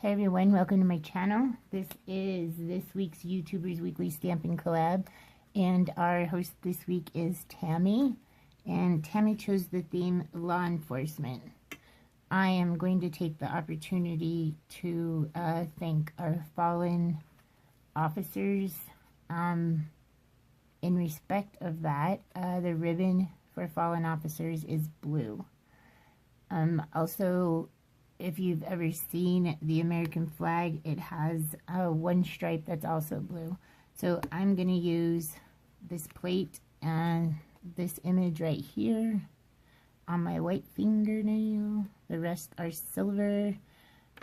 Hey everyone, welcome to my channel. This is this week's YouTubers Weekly Stamping Collab, and our host this week is Tammy, and Tammy chose the theme law enforcement. I am going to take the opportunity to thank our fallen officers. In respect of that, the ribbon for fallen officers is blue. Also, if you've ever seen the American flag, it has one stripe that's also blue. So I'm going to use this plate and this image right here on my white fingernail. The rest are silver.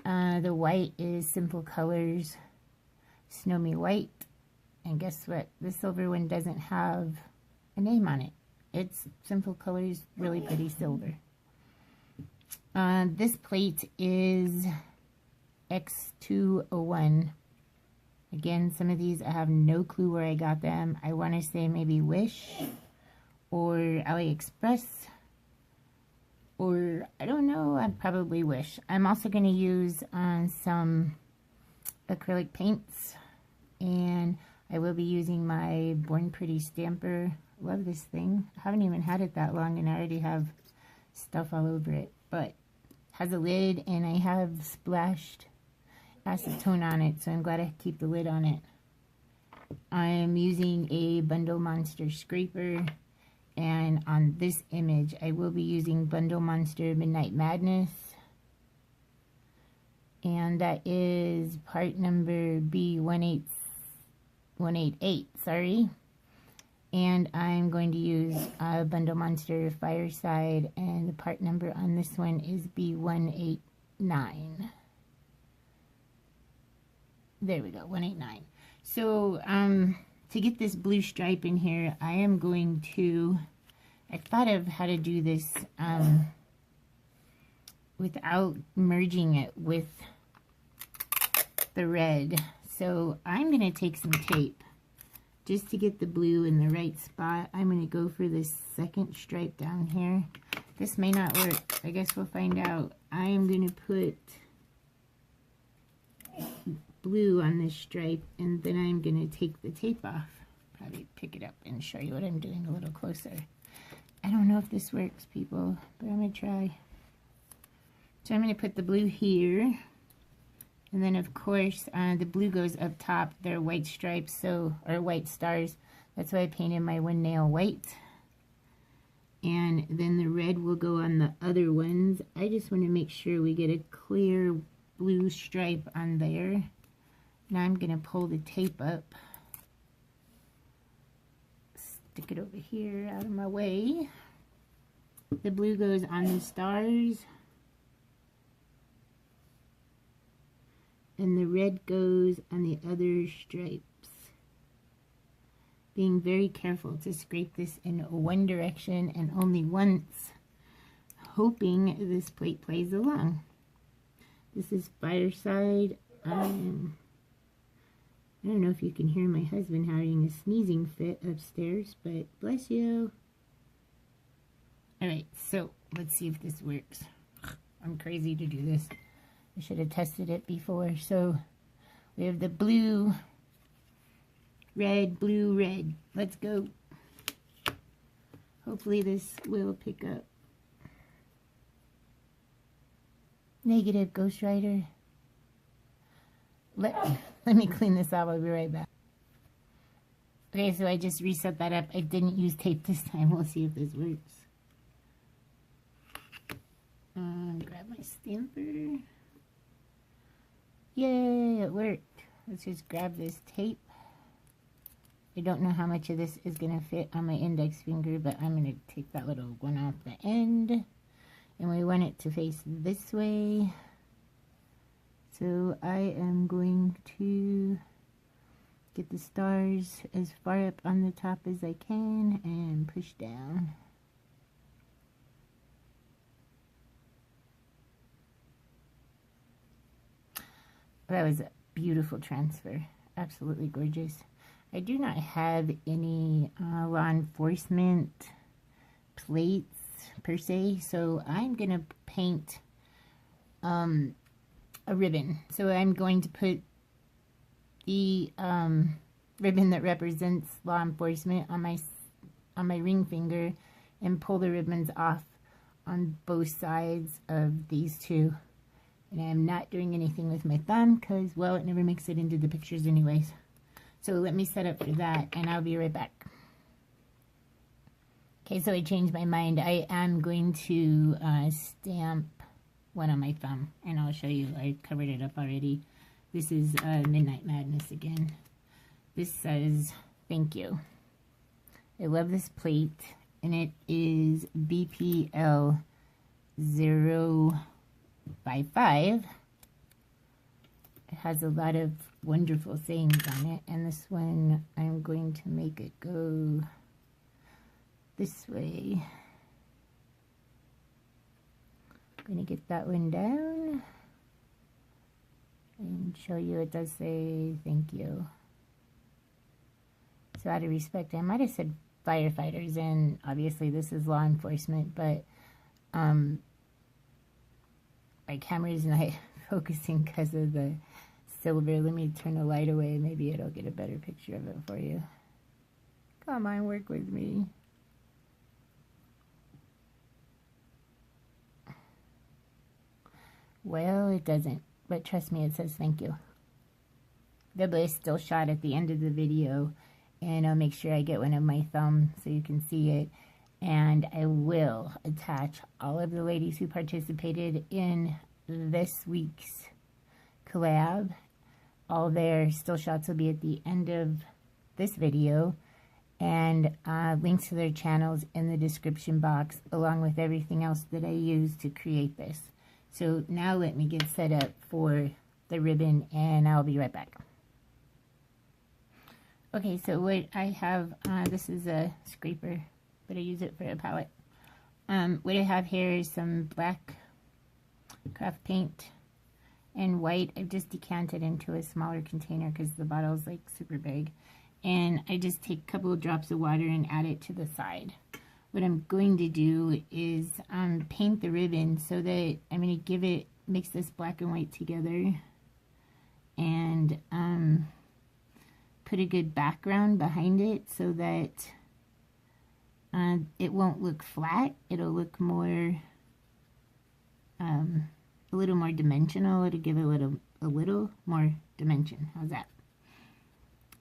The white is Simple Colors Snow Me White. And guess what? The silver one doesn't have a name on it. It's Simple Colors Really Pretty Silver. This plate is X201. Again, some of these I have no clue where I got them. I want to say maybe Wish or AliExpress, or I don't know, I'd probably Wish. I'm also going to use some acrylic paints, and I will be using my Born Pretty stamper. Love this thing. I haven't even had it that long and I already have stuff all over it, but has a lid, and I have splashed acetone on it, so I'm glad I keep the lid on it. I'm using a Bundle Monster scraper, and on this image I will be using Bundle Monster Midnight Madness, and that is part number B188, sorry. And I'm going to use Bundle Monster Fireside, and the part number on this one is B189. There we go, 189. So, to get this blue stripe in here, I am going to, I thought of how to do this without merging it with the red. So, I'm going to take some tape. Just to get the blue in the right spot, I'm going to go for this second stripe down here. This may not work. I guess we'll find out. I am going to put blue on this stripe, and then I'm going to take the tape off. Probably pick it up and show you what I'm doing a little closer. I don't know if this works, people, but I'm going to try. So I'm going to put the blue here. And then, of course, the blue goes up top. They're white stripes, so, or white stars. That's why I painted my one nail white. And then the red will go on the other ones. I just want to make sure we get a clear blue stripe on there. Now I'm going to pull the tape up. Stick it over here out of my way. The blue goes on the stars. And the red goes on the other stripes. Being very careful to scrape this in one direction and only once, hoping this plate plays along. This is Fireside. I don't know if you can hear my husband having a sneezing fit upstairs, but bless you. Alright, so let's see if this works. I'm crazy to do this. I should have tested it before. So we have the blue, red, blue, red. Let's go. Hopefully this will pick up. Negative, Ghost Rider. Let me clean this out. I'll be right back. Okay, so I just reset that up. I didn't use tape this time. We'll see if this works. Grab my stamper. Yay, it worked. Let's just grab this tape. I don't know how much of this is going to fit on my index finger, but I'm going to take that little one off the end. And we want it to face this way. So I am going to get the stars as far up on the top as I can and push down. That was a beautiful transfer. Absolutely gorgeous. I do not have any law enforcement plates per se, so I'm going to paint a a ribbon. So I'm going to put the ribbon that represents law enforcement on my ring finger and pull the ribbons off on both sides of these two. And I'm not doing anything with my thumb because, well, it never makes it into the pictures anyways. So let me set up for that and I'll be right back. Okay, so I changed my mind. I am going to stamp one on my thumb, and I'll show you. I covered it up already. This is Midnight Madness again. This says, thank you. I love this plate, and it is BPL 055. It has a lot of wonderful sayings on it, and this one, I'm going to make it go this way. I'm going to get that one down and show you it does say thank you. So out of respect, I might have said firefighters, and obviously this is law enforcement, but my camera is not focusing because of the silver. Let me turn the light away. Maybe it'll get a better picture of it for you. Come on, work with me. Well, it doesn't, but trust me, it says thank you. The bliss still shot at the end of the video, and I'll make sure I get one of my thumbs so you can see it. And I will attach all of the ladies who participated in this week's collab. All their still shots will be at the end of this video, and links to their channels in the description box, along with everything else that I used to create this. So now let me get set up for the ribbon, and I'll be right back. Okay, so what I have, this is a scraper, but I use it for a palette. What I have here is some black craft paint and white. I've just decanted into a smaller container because the bottle's like super big. And I just take a couple of drops of water and add it to the side. What I'm going to do is paint the ribbon so that I'm going to give it, mix this black and white together, and put a good background behind it so that it won't look flat. It'll look more, a little more dimensional. It'll give it a little more dimension. How's that?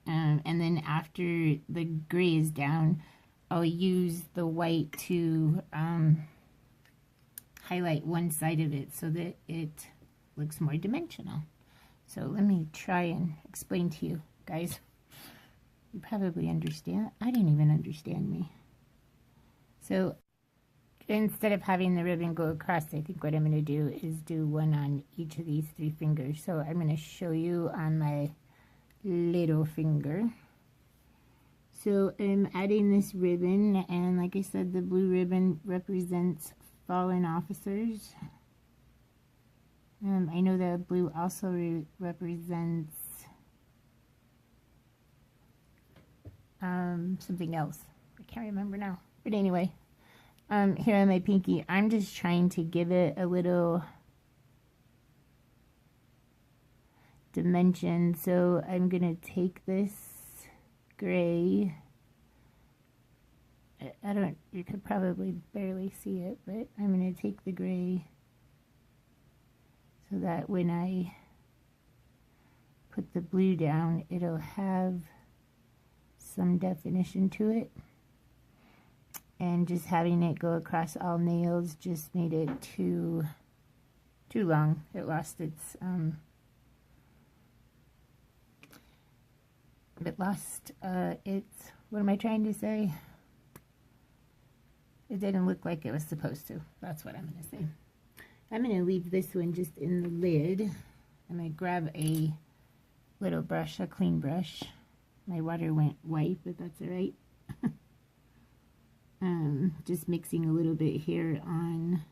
And then after the gray is down, I'll use the white to highlight one side of it so that it looks more dimensional. So let me try and explain to you guys. You probably understand. I didn't even understand me. So instead of having the ribbon go across, I think what I'm going to do is do one on each of these three fingers. So I'm going to show you on my little finger. So I'm adding this ribbon, and like I said, the blue ribbon represents fallen officers. I know that blue also represents something else. I can't remember now. But anyway, here on my pinky, I'm just trying to give it a little dimension. So I'm going to take this gray. You could probably barely see it, but I'm going to take the gray so that when I put the blue down, it'll have some definition to it. And just having it go across all nails just made it too long. It lost its what am I trying to say? It didn't look like it was supposed to. That's what I'm going to say. I'm going to leave this one just in the lid. I'm going to grab a little brush, a clean brush. My water went white, but that's all right. Just mixing a little bit here on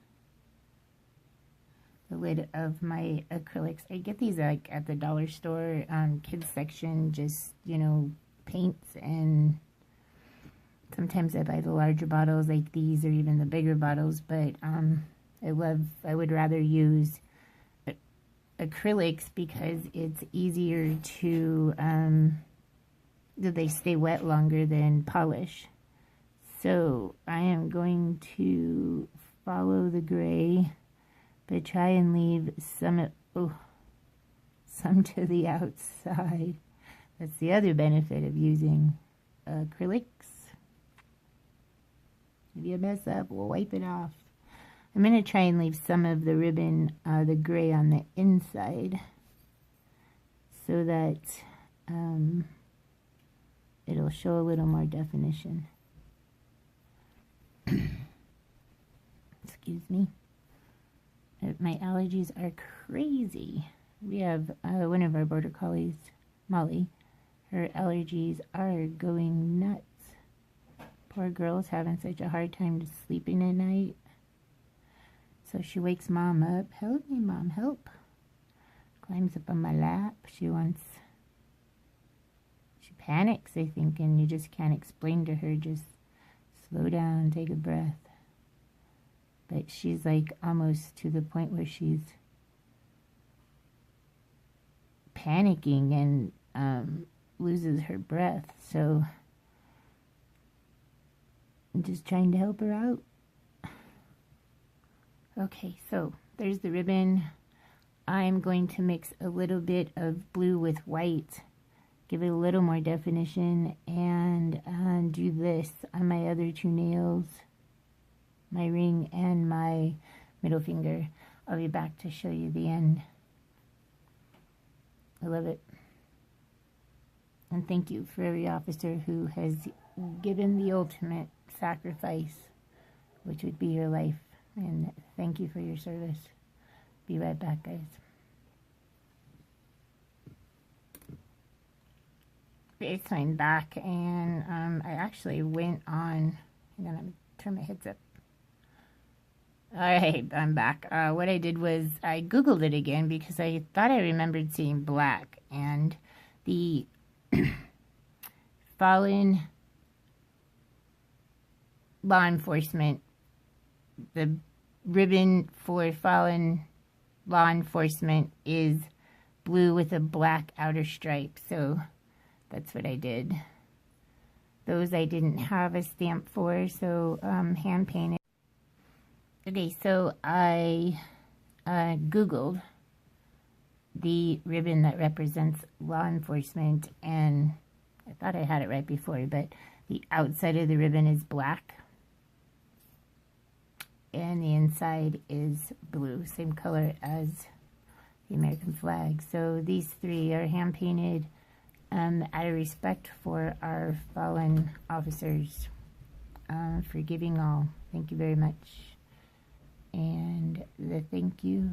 the lid of my acrylics. I get these like at the dollar store, kids section, just, you know, paints, and sometimes I buy the larger bottles like these or even the bigger bottles, but I would rather use acrylics because it's easier to, they stay wet longer than polish. So I am going to follow the gray, but try and leave some to the outside. That's the other benefit of using acrylics. If you mess up, we'll wipe it off. I'm going to try and leave some of the ribbon, the gray on the inside, so that it'll show a little more definition. Excuse me. My allergies are crazy. We have one of our border collies, Molly. Her allergies are going nuts. Poor girl's having such a hard time sleeping at night. So she wakes Mom up. Help me, Mom, help. Climbs up on my lap. She panics, I think, and you just can't explain to her, just slow down, take a breath. But she's like almost to the point where she's panicking and loses her breath. So I'm just trying to help her out. Okay, so there's the ribbon. I'm going to mix a little bit of blue with white, give it a little more definition, and do this on my other two nails, my ring and my middle finger. I'll be back to show you the end. I love it. And thank you for every officer who has given the ultimate sacrifice, which would be your life. And thank you for your service. Be right back, guys. Okay, so I'm back, and I actually went on. Hang on, let me turn my heads up. Alright, I'm back. What I did was I Googled it again because I thought I remembered seeing black, and the fallen law enforcement, the ribbon for fallen law enforcement is blue with a black outer stripe, so that's what I did. Those I didn't have a stamp for, so hand painted. Okay, so I Googled the ribbon that represents law enforcement, and I thought I had it right before, but the outside of the ribbon is black, and the inside is blue, same color as the American flag. So these three are hand painted out of respect for our fallen officers. Forgiving all. Thank you very much. And the thank you.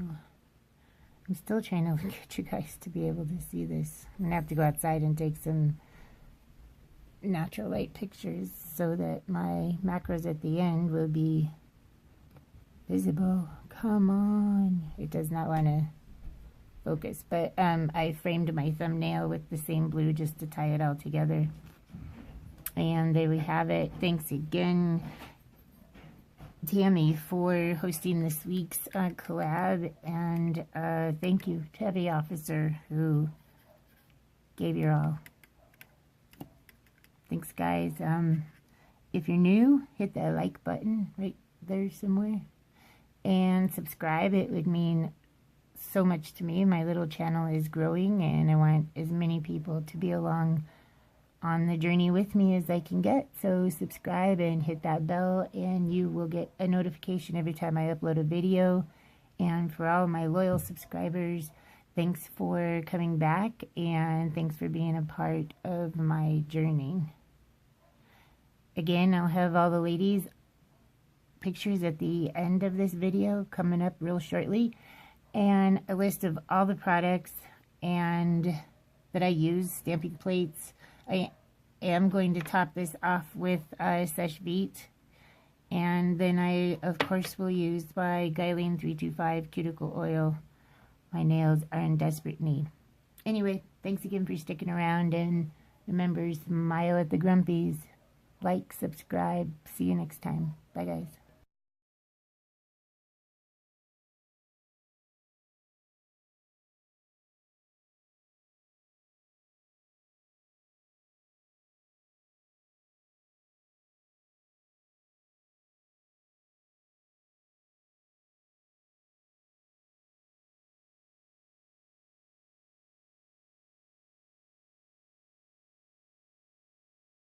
I'm still trying to get you guys to be able to see this. I'm gonna have to go outside and take some natural light pictures so that my macros at the end will be visible. Come on. It does not want to focus, but I framed my thumbnail with the same blue just to tie it all together. And there we have it. Thanks again, Tammy, for hosting this week's collab, and thank you to every officer who gave your all. Thanks, guys. If you're new, hit that like button right there somewhere, and subscribe. It would mean so much to me. My little channel is growing, and I want as many people to be along on the journey with me as I can get. So subscribe and hit that bell, and you will get a notification every time I upload a video. And for all my loyal subscribers, thanks for coming back, and thanks for being a part of my journey. Again, I'll have all the ladies' pictures at the end of this video coming up real shortly, and a list of all the products and that I use, stamping plates. I am going to top this off with Sesh Beat, and then I of course will use my Guylene 325 cuticle oil. My nails are in desperate need. Anyway, thanks again for sticking around, and remember, smile at the grumpies. Like, subscribe. See you next time. Bye, guys.